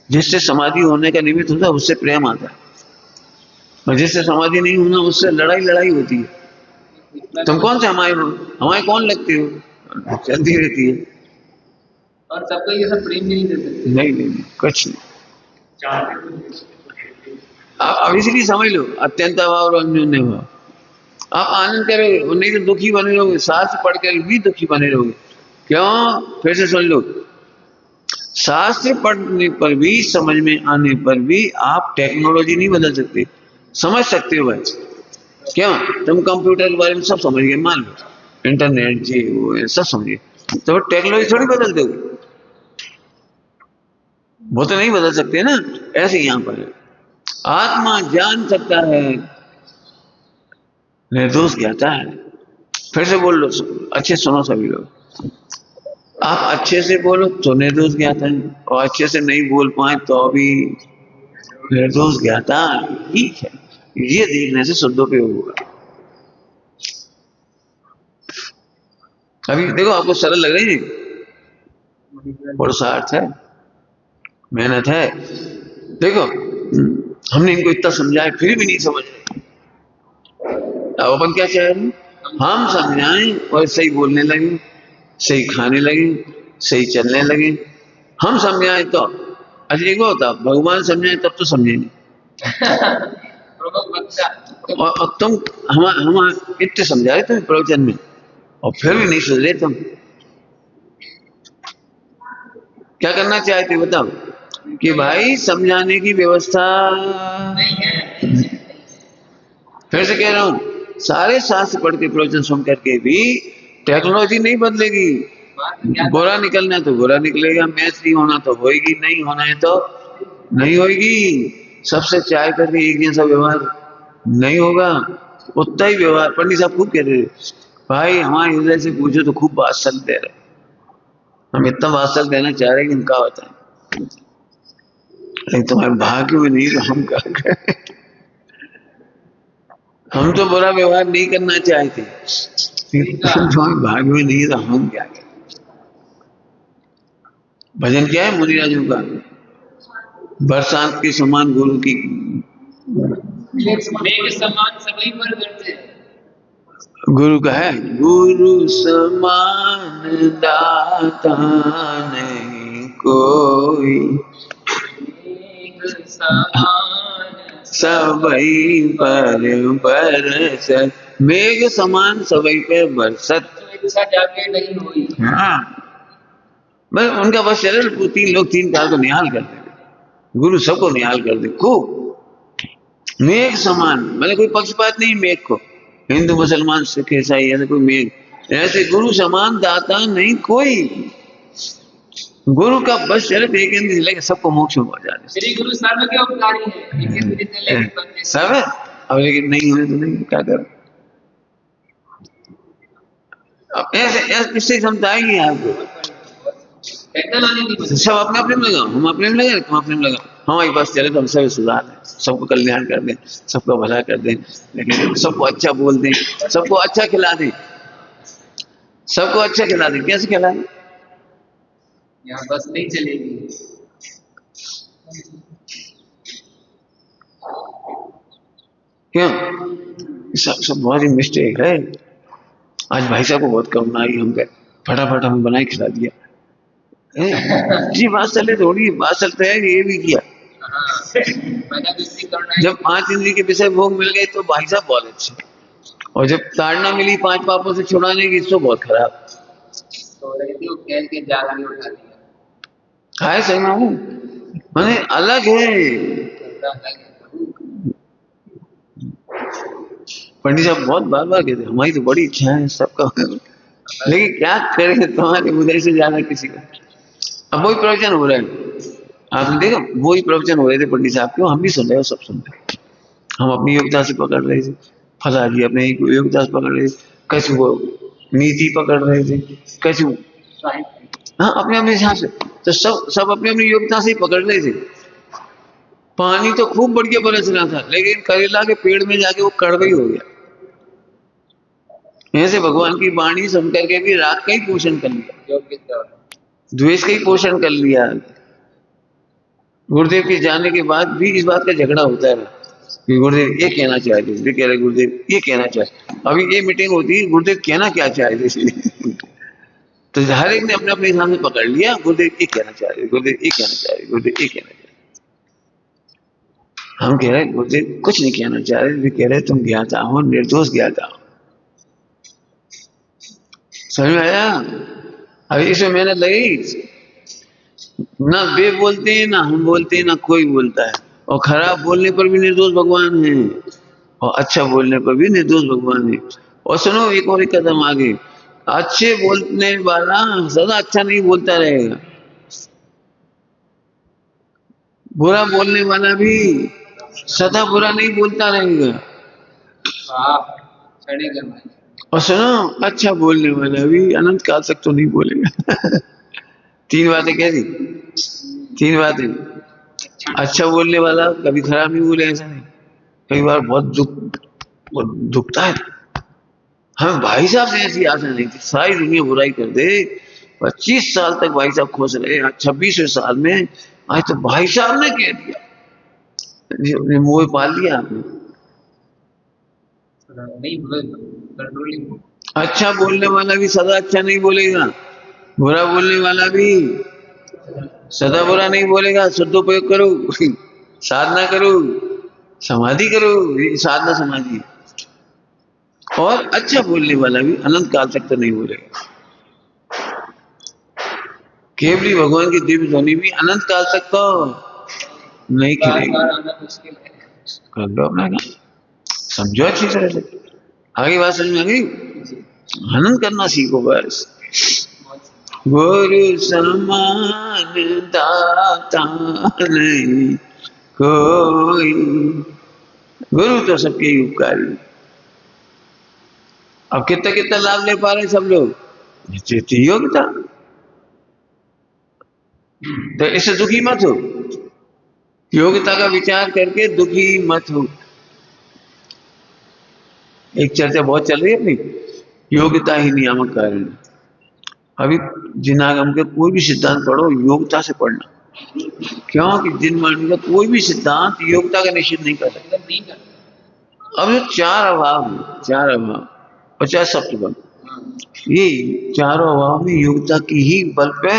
जिससे समाधि होने का निमित्त होता है उससे प्रेम आता है, और जिससे समाधि नहीं होना उससे लड़ाई होती है। तुम कौन से हमारे कौन लगते हो, चलती रहती है। और सबको ये सब प्रेम नहीं दे सकते। नहीं कुछ नहीं। अब इसलिए समझ लो, अत्यंत अभाव और अन्योन्य भाव। आप आनंद करोगे, नहीं तो दुखी बने रहोगे, शास्त्र पढ़कर भी दुखी बने रहोगे। क्यों? फिर से सुन लो, शास्त्र पढ़ने पर भी, समझ में आने पर भी आप टेक्नोलॉजी नहीं बदल सकते। समझ सकते हो बस, क्यों? तुम कंप्यूटर के बारे में सब समझ गए, मान लो, इंटरनेट जी वो सब समझ गए, तो टेक्नोलॉजी थोड़ी बदल दोगे, वो तो नहीं बदल सकते ना। ऐसे यहां पर है, आत्मा जान सकता है, निर्दोष ज्ञाता है। फिर से बोल लो, अच्छे सुनो सभी लोग, आप अच्छे से बोलो तो निर्दोष ज्ञाता है, और अच्छे से नहीं बोल पाए तो भी निर्दोष ज्ञाता ठीक है। ये देखने से शुद्धोपयोग होगा। अभी देखो आपको सरल लग रही है, पुरुषार्थ है, मेहनत है। देखो हमने इनको इतना समझाया फिर भी नहीं समझ रहे, अब अपन क्या चाह रहे हैं, हम समझाएं और सही बोलने लगे, सही खाने लगे, सही चलने लगे। हम समझाएं तो अच्छा एक होता, भगवान समझाए तब तो समझे नहीं। और तुम हम इतने समझा रहे तुम्हें प्रवचन में और फिर भी नहीं सुन रहे तुम। क्या करना चाहते बताओ, कि भाई समझाने की व्यवस्था। फिर से कह रहा हूं, सारे शास्त्र पढ़ के प्रवचन सुन करके भी टेक्नोलॉजी नहीं बदलेगी। गोरा निकलना है तो गोरा निकलेगा, मैच नहीं होना तो होएगी, नहीं होना है तो नहीं होएगी। सबसे चाय करके एक जैसा व्यवहार नहीं होगा, उतना ही व्यवहार। पंडित साहब खूब कहते थे, भाई हमारे हृदय से पूछो तो खूब वात्सल्य दे रहे, हम इतना वात्सल्य देना चाह रहे हैं कि हम क्या बताएं, लेकिन तुम्हारे भाग्य में नहीं तो हम क्या करें। हम तो बुरा व्यवहार नहीं करना चाहते, तुम्हारे भाग्य में नहीं तो हम क्या करें। भजन क्या है मुनिराजों का, बरसात के समान गुरु की, मेघ समान सभी पर गरजे। गुरु का है, गुरु समान दाता नहीं कोई, मेघ समान सबई पर बरसत। मेघ समान सबई पे बरसत। इच्छा जाके नहीं हुई। हाँ, बस उनका बस चले वो तीन लोग तीन काल को निहाल कर दे, गुरु सबको निहाल कर दे खूब। मेघ समान मैंने कोई पक्षपात नहीं, मेघ को हिंदू मुसलमान सिख ईसाई ऐसे कोई मेघ, ऐसे गुरु समान दाता नहीं कोई। गुरु का बस चले एक इंद्र लेके सबको मोक्ष में पहुंचा दे। श्री गुरु सर्व के उपकारी है, एक इंद्र से लेके पंजे सब है, अब लेकिन नहीं हुए तो नहीं, क्या करें। अब ऐसे इससे क्षमता आएगी आपको। टेक्नोलॉजी सब अपने अपने में लगाओ, हम अपने में लगे, तुम अपने में लगाओ, हमारे पास चले तो हम सब सुधार दें, सबको कल्याण कर दें, सबको भला कर दें, लेकिन सबको अच्छा बोल दें, सबको अच्छा खिला दें, सबको अच्छा खिला दें। कैसे खिला दें, यहाँ बस नहीं चलेगी। क्यों, सब बहुत ही मिस्टेक है। आज भाई साहब को बहुत करुणा आई, हम पे फटाफट हमें बनाए खिला दिया। जी बात चले थोड़ी, बात चलते है ये भी किया। जब 5 इंद्रिय के विषय भोग मिल गए तो भाई साहब बहुत अच्छे, और जब ताड़ना मिली 5 पापों से छुड़ाने की तो बहुत खराब। तो खेल के जाल में उठा दिया है सही मामू, मैंने अलग है। पंडित साहब बहुत बार बार कहते हमारी तो बड़ी इच्छा है सबका, लेकिन क्या करें तुम्हारे उधर से ज्यादा किसी का। अब वही प्रवचन हो रहे हैं, आपने देखा वही प्रवचन हो रहे थे पंडित साहब के, हम भी सुन रहे हो, सब सुन रहे। हम अपनी योग्यता से पकड़ रहे थे, फला जी अपने योग्यता से पकड़ रहे थे, कैसे वो नीति पकड़ रहे थे, कैसे हाँ अपने अपने हिसाब से, तो सब अपनी अपनी योग्यता से ही पकड़ रहे थे। पानी तो खूब बढ़िया बरस रहा था, लेकिन करेला के पेड़ में जाके वो कड़वा ही हो गया। ऐसे भगवान की वाणी सुन करके भी राग का ही पोषण कर लिया, द्वेष का ही पोषण कर लिया। गुरुदेव के जाने के बाद भी इस बात का झगड़ा होता है कि गुरुदेव ये कहना चाहते थे, कह रहे गुरुदेव ये कहना चाहते। अभी ये मीटिंग होती है, गुरुदेव कहना क्या चाहते थे, तो हर एक ने अपने अपने हिसाब से पकड़ लिया, गुरुदेव ये कहना चाह रहे, गुरुदेव ये कहना चाह रहे, गुरुदेव ये कहना चाह रहे। हम कह रहे गुरुदेव कुछ नहीं कहना चाह रहे, वे कह रहे तुम ज्ञाता हो, निर्दोष ज्ञाता हो। समझ में आया। अभी इसमें मेहनत लगी, ना वे बोलते हैं ना हम बोलते हैं ना कोई बोलता है, और खराब बोलने पर भी निर्दोष भगवान है, और अच्छा बोलने पर भी निर्दोष भगवान है। और सुनो एक और एक कदम आगे, अच्छे बोलने वाला सदा अच्छा नहीं बोलता रहेगा, बुरा बोलने वाला भी सदा बुरा नहीं बोलता रहेगा। और सुनो अच्छा बोलने वाला भी अनंत काल तक तो नहीं बोलेगा। तीन बातें कह दी, तीन बातें। अच्छा बोलने वाला कभी खराब नहीं बोले, ऐसा नहीं। कई बार बहुत दुखता है। हमें भाई साहब से ऐसी आशा नहीं थी, सारी दुनिया बुराई कर दे, 25 साल तक भाई साहब खुश रहे, 26वें साल में आज तो भाई साहब ने कह दिया, मोह पाल लिया आपने। नहीं कंट्रोलिंग। अच्छा बोलने वाला भी सदा अच्छा नहीं बोलेगा, बुरा बोलने वाला भी सदा बुरा नहीं बोलेगा। सदुपयोग करो, साधना करो, समाधि करो, ये साधना समाधि है। और अच्छा बोलने वाला भी अनंत काल तक तो नहीं बोलेगा। केवली भगवान की दिव्य ध्वनि भी अनंत काल तक तो नहीं बार खिलेगी। बार आना मुश्किल है। कर लो अपना काम, समझो अच्छी तरह से। आगे बात समझ में आ गई? हनन करना सीखो बस। गुरु समान दाता नहीं कोई, गुरु तो सबके ही उपकारी। अब कितना कितना लाभ ले पा रहे सब लोग, जितनी योग्यता। तो इससे दुखी मत हो, योग्यता का विचार करके दुखी मत हो। एक चर्चा बहुत चल रही है अपनी, योग्यता ही नियामक कारण। अभी जिनागम के कोई भी सिद्धांत पढ़ो योग्यता से पढ़ना, क्योंकि जिन वाणी का कोई भी सिद्धांत योग्यता का निषेध नहीं कर सकता। नहीं करता। अब जो चार अभाव हैं, चार अभाव और चार सप्तबल, ये चारों अभाव में योग्यता की ही बल पे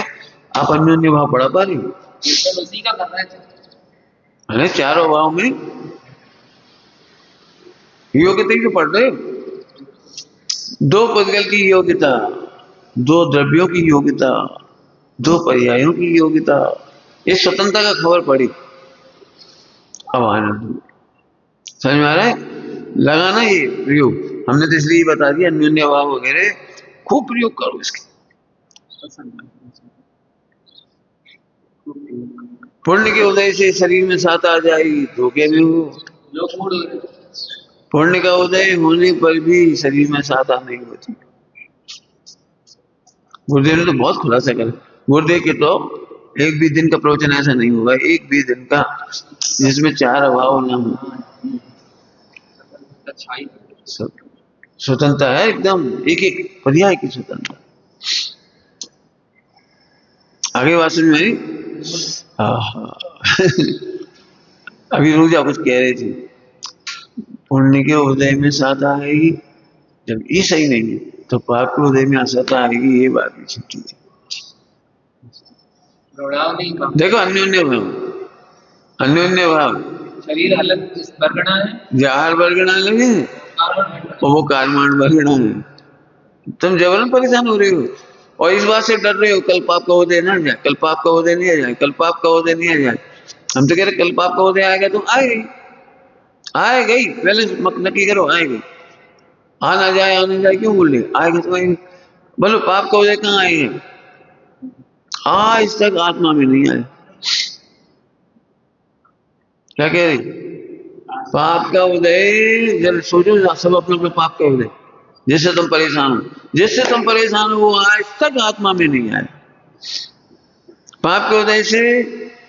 आप अन्योन्य भाव पढ़ा पा रहे हो। केवल उसी का करना है। अरे चारों अभाव में योग्यता ही तो पढ़ रहे हो। दो पदगल की योग्यता, दो द्रव्यों की योग्यता, दो पर्यायों की योग्यता, ये स्वतंत्रता का खबर पड़ी। अब आनंद समझ में आ रहा है? लगाना ये प्रयोग, हमने तो इसलिए बता दिया अन्योन्य भाव वगैरह खूब प्रयोग करो इसके। पुण्य के उदय से शरीर में साथ आ जाएगी, धोखे में हो। लोग मूड हो रहे हैं। पुण्य का उदय होने पर भी शरीर में साथ आने की होती। गुरुदेव ने तो बहुत खुलासा करा। गुरुदेव के तो एक भी दिन का प्रवचन ऐसा नहीं होगा, एक भी दिन का जिसमें चार अभाव ना हो। सब स्वतंत्रता है एकदम, एक एक पर्याय की स्वतंत्रता। आगे बात समझ में आई? अभी रोजा कुछ कह रहे थे, पुण्य के उदय में साथ आएगी, जब ये सही नहीं है तो पाप के उदय में असत आएगी, ये बात भी छिपी थी। देखो अन्योन्य भाव, अन्योन्य भाव, शरीर अलग बरगना है, जहार बरगना लगे और वो कारमान बरगना है। तुम जबरन परेशान हो रहे हो और इस बात से डर रहे हो कल पाप का उदय ना जाए, कल पाप का उदय नहीं आ जाए, कल पाप का उदय नहीं आ जाए। हम तो कह रहे कल पाप का उदय आएगा तो आएगी, आए गई, पहले नक्की करो आएगी। आना जाए आने जाए क्यों बोल रहे, आएगा तो आएगी। बोलो पाप का उदय कहाँ आए हैं? आज तक आत्मा में नहीं आए। क्या कह रहे? पाप का उदय, जब सोचो सब अपने अपने पाप का उदय, जिससे तुम परेशान हो, जिससे तुम परेशान हो वो आज तक आत्मा में नहीं आए। पाप के उदय से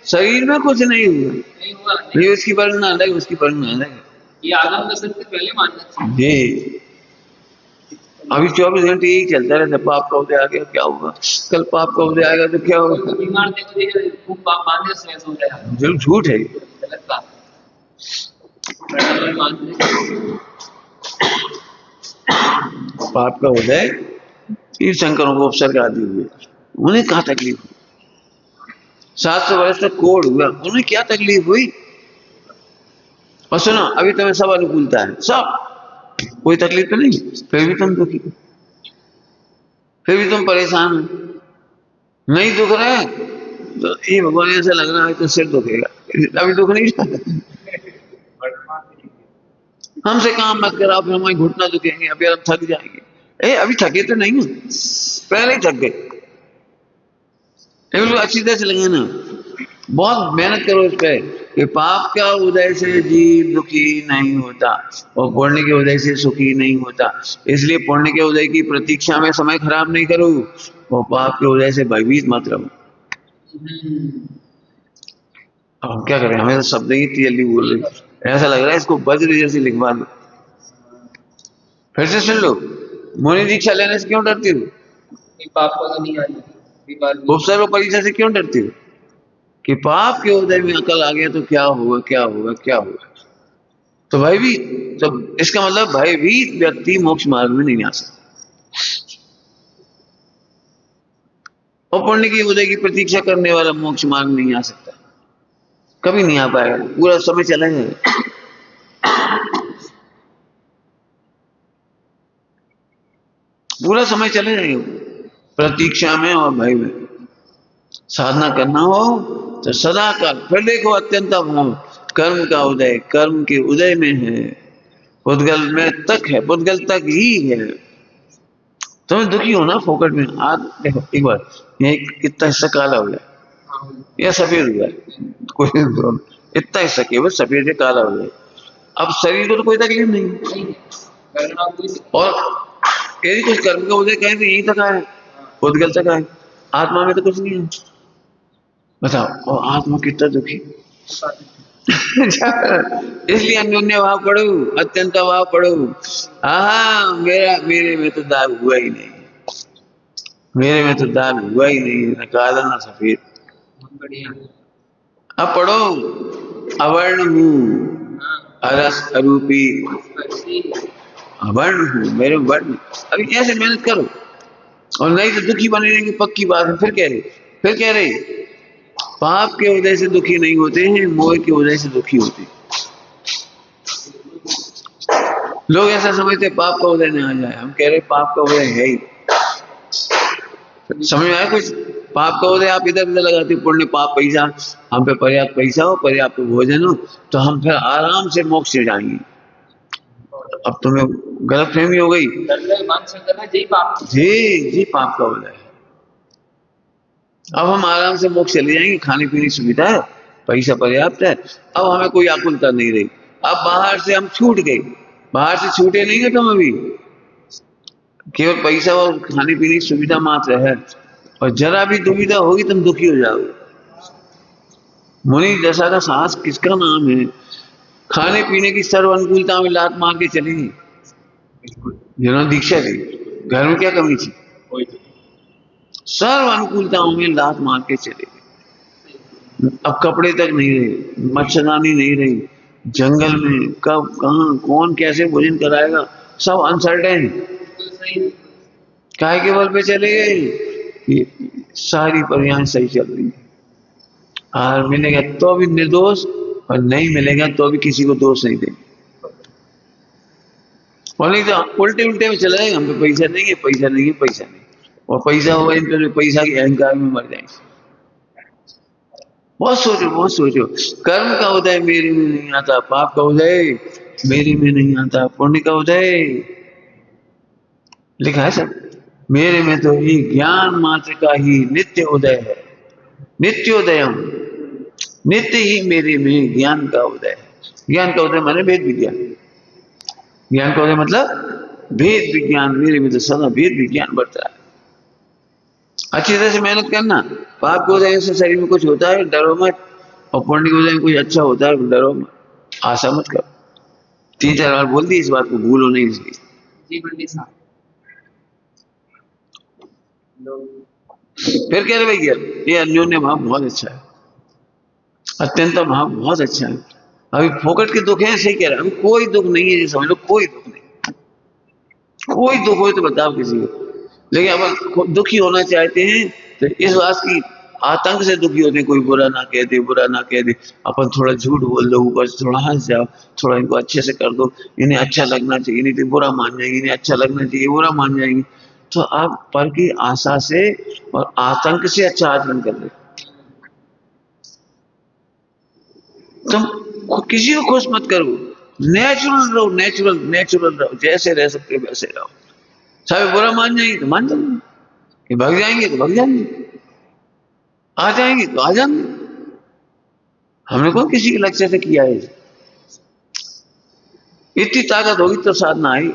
शरीर में कुछ नहीं हुआ, नहीं उसकी वर्णना अलग, उसकी वर्णना अलग। ये आदम दशक से पहले मानना चाहिए। जी अभी 24 घंटे यही चलता रहता, पाप का उदय आ गया क्या होगा, कल पाप का उदय आएगा तो क्या होगा। तो बीमार देखो खूब पाप मानने से हो रहा है, जरूर झूठ है, गलत बात है। पाप का उदय तीर्थ शंकरों को उपसर्ग आदि हुए, उन्हें कहा तकलीफ हुई, 700 वर्ष तक कोढ़ हुआ, उन्हें क्या तकलीफ हुई। और सुनो अभी तुम्हें सब अनुकूलता है, सब कोई तकलीफ तो नहीं, फिर भी तुम दुखी, फिर भी तुम परेशान हो। नहीं दुख रहा है तो ये भगवान ऐसा लग रहा है तो सिर दुखेगा, अभी दुख नहीं रहा। हमसे काम मत कराओ, फिर हमारे घुटना दुखेंगे, अभी हम थक जाएंगे। अभी थके तो नहीं हो, पहले ही थक गए। अच्छी तरह से लगे ना, बहुत मेहनत करो इस पे कि पाप का उदय से जीव दुखी नहीं होता और पुण्य के उदय से सुखी नहीं होता। इसलिए पुण्य के उदय की प्रतीक्षा में समय खराब नहीं करो और पाप के उदय से भयभीत मत रहो। अब हम क्या करें, हमें तो शब्द ही क्लियरली बोल रहे, ऐसा लग रहा है इसको वज्र जैसे लिखवा दो। फिर से सुन लो, मुनि दीक्षा लेने से क्यों डरती हो? कि पाप को तो नहीं आनी, विकार भी नहीं। उपसर्ग परीक्षा से क्यों डरती हो? कि पाप के उदय में अकल आ गया तो क्या होगा, क्या होगा, क्या होगा। तो भयभीत, तो इसका मतलब भयभीत व्यक्ति मोक्ष मार्ग में नहीं आ सकता। और पुण्य की उदय की प्रतीक्षा करने वाला मोक्ष मार्ग नहीं आ सकता, कभी नहीं आ पाएगा, पूरा समय चला जाएगा। पूरा समय चले जाएगा प्रतीक्षा में और भय में। साधना करना हो तो सदा काल, फिर देखो अत्यंत भाव, कर्म का उदय कर्म के उदय में है, पुद्गल में तक है, पुद्गल तक ही है। तुम्हें दुखी हो ना फोकट में, आज देखो एक बार ये कितना हिस्सा काला हो गया या सफेद हो गया, कोई इतना हिस्सा केवल सफेद या काला हो गया। अब शरीर को तो कोई तकलीफ नहीं, करना कोई और यदि कुछ कर्म का उदय कहें तो यही तक है, पुद्गल तक है, आत्मा में तो कुछ नहीं है। बताओ, और आत्मा कितना दुखी। इसलिए अन्योन्य भाव पढ़ो, अत्यंत भाव पढ़ो। हाँ, मेरे में तो दाग हुआ ही नहीं, मेरे में तो दाग हुआ ही नहीं, न काला न सफेद। बहुत बढ़िया। अब पढ़ो, अवर्ण हूँ, हाँ, अरस अरूपी, स्पर्शी, अवर्ण हूँ, मेरे में वर्ण। अभी कैसे मेहनत करो, और नहीं तो दुखी बने रहेंगे, पक्की बात है। फिर कह रहे पाप के वजह से दुखी नहीं होते हैं, मोह की वजह से दुखी होते हैं। लोग ऐसा समझते हैं पाप का उदय न आ जाए, हम कह रहे पाप का उदय है ही। समझ में आया कुछ? पाप का उदय आप इधर उधर लगाते, पुण्य पाप पैसा, हम पे पर्याप्त पैसा हो, पर्याप्त भोजन हो, तो हम फिर आराम से मोक्ष से जाएंगे। अब तुम्हें गलत फहमी हो गई। जी पाप, जी पाप का उदय है। अब हम आराम से मोक्ष चले जाएंगे, खाने पीने की सुविधा है, पैसा पर्याप्त है, अब हमें कोई आकुलता नहीं रही। अब बाहर से हम छूट गए, बाहर से छूटे नहीं गए तुम अभी, केवल पैसा और खाने पीने की सुविधा मात्र है, और जरा भी दुविधा होगी तुम दुखी हो जाओगे। मुनि दशा का साहस किसका नाम है? खाने पीने की सर्व अनुकूलता में लात मार के चलेगी, जिन्होंने दीक्षा दी, घर में क्या कमी थी? सर्व अनुकूलताओं में लात मार के चले गए। अब कपड़े तक नहीं रहे, मच्छरदानी नहीं रही, जंगल में कब कहां कौन कैसे भोजन कराएगा, सब अनसर्टेन। काय के बल पे चले गए? ये सारी परियां सही चल रही है, और मिलेगा तो भी निर्दोष, और नहीं मिलेगा तो भी किसी को दोष नहीं देंगे। और नहीं तो उल्टे उल्टे में चले जाएंगे, हम पे पैसा नहीं है, पैसा नहीं है, पैसा नहीं, और पैसा होगा इन पे, पैसा के अहंकार में मर जाएंगे। बहुत सोचो, बहुत सोचो। कर्म का उदय मेरे में नहीं आता, पाप का उदय मेरे में नहीं आता, पुण्य का उदय लिखा है सब मेरे में, तो ये ज्ञान मात्र का ही नित्य उदय है। नित्योदयम, नित्य ही मेरे में ज्ञान का उदय है। ज्ञान का उदय माने भेद विज्ञान, ज्ञान का उदय मतलब भेद विज्ञान, मेरे में तो सदा भेद विज्ञान बढ़ता है। अच्छी तरह से मेहनत करना, पाप के उदय से शरीर में कुछ होता है डरो मत, और पुण्य के उदय में कुछ अच्छा होता है डरो मत, आशा मत करो। 3-4 बार बोल दी इस बात को, भूलो नहीं इसलिए। जी पंडित साहब। फिर कह रहे भैया ये अन्योन्य भाव बहुत अच्छा है, अत्यंत भाव बहुत अच्छा है। अभी फोकट के दुख है, सही कह रहा है, अभी कोई दुख नहीं है, ये समझ लो कोई दुख नहीं। कोई दुख हो तो बताओ किसी को, लेकिन अब दुखी होना चाहते हैं तो इस बात की आतंक से दुखी होते हैं, कोई बुरा ना कह दे, बुरा ना कह दे, अपन थोड़ा झूठ बोल दो, ऊपर से थोड़ा हंस जाओ, थोड़ा इनको अच्छे से कर दो, इन्हें अच्छा लगना चाहिए, नहीं तो बुरा मान जाएंगे, इन्हें अच्छा लगना चाहिए, बुरा मान जाएंगे। तो आप पर की आशा से और आतंक से अच्छा आचरण कर रहे, तुम किसी को खुश मत करो, नेचुरल रहो, नेचुरल नेचुरल रहो, जैसे रह सकते वैसे रहो। सब बुरा मान जाएंगे तो मान जाएंगे, कि भाग जाएंगे तो भाग जाएंगे, आ जाएंगे तो आ जाएंगे। हमने कौन किसी के लक्ष्य से किया है? इतनी ताकत होगी तो साधना आई।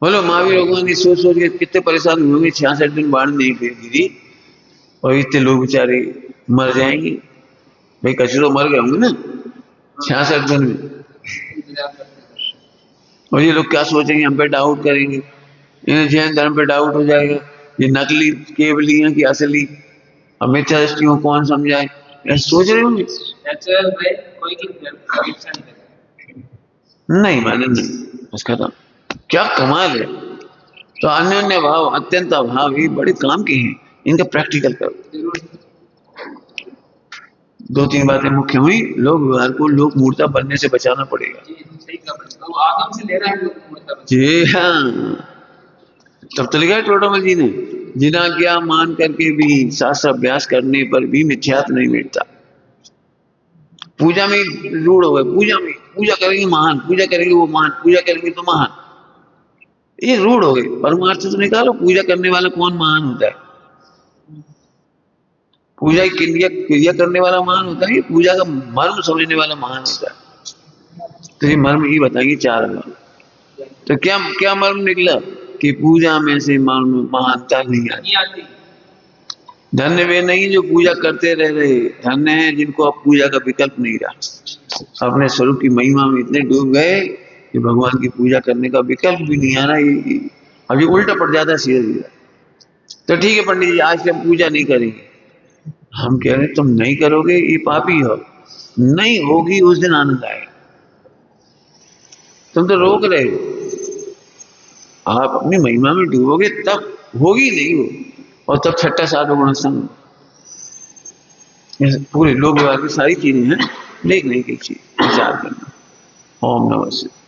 बोलो महावीर भगवान की सोच सोच के कितने परेशान हुए होंगे, 66 दिन बाढ़ नहीं फेंकी थी, और इतने लोग बेचारे मर जाएंगे। भाई कचरे तो मर गए होंगे ना 66 दिन में। इंतजार करते हैं। और ये लोग क्या सोचेंगे, हम पे डाउट करेंगे, इन्हें जैन धर्म पे डाउट हो जाएगा, ये नकली केवली है कि असली, अब मिथ्या दृष्टि को कौन समझाए, ऐसे सोच रहे होंगे। नेचुरल वे कोई की परीक्षा नहीं करेगा। नहीं माने नहीं, बस खत्म। क्या कमाल है। तो अन्योन्य भाव अत्यंत अभाव ये बड़े काम के हैं, इनका प्रैक्टिकल करो। जरूर। 2-3 बातें मुख्य हुई। लोक व्यवहार को लोक मूर्ता बनने से बचाना पड़ेगा। जी सही कहा भाई। तो आगम से ले रहा है लोग मतलब। जी हाँ, तब तो लिखा है टोटोमल जी ने, जिना क्या मान करके भी शास्त्र अभ्यास करने पर भी मिथ्यात्व नहीं मिटता। पूजा में रूढ़ हो गए, पूजा में पूजा करेंगे महान, पूजा करेंगे वो महान, पूजा करेंगे तो महान, ये रूढ़ हो गए। परमार्थ तो निकालो, पूजा करने वाला कौन महान होता है? पूजा की क्रिया क्रिया करने वाला महान होता है, पूजा का मर्म समझने वाला महान होता है। तो ये मर्म ही बताएंगे 4 बार। तो क्या क्या मर्म निकला कि पूजा में से मर्म महानता नहीं आती। नहीं आती। धन्य वे नहीं जो पूजा करते रह रहे, धन्य है जिनको अब पूजा का विकल्प नहीं रहा। अपने स्वरूप की महिमा में इतने डूब गए कि भगवान की पूजा करने का विकल्प भी नहीं आ रहा। ये अब ये उल्टा पड़ जाता है सीधा सीधा। तो ठीक है पंडित जी, आज से हम पूजा नहीं करेंगे। हम कह रहे तुम नहीं करोगे ये पापी हो, नहीं होगी उस दिन आनंद आएगा। तुम तो रोक रहे हो, आप अपनी महिमा में डूबोगे तब होगी नहीं वो, और तब छठा साधु गुण संग। पूरे लोक व्यवहार की सारी चीजें हैं, लेकिन एक एक चीज विचार करना। ओम नमः शिवाय।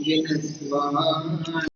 ये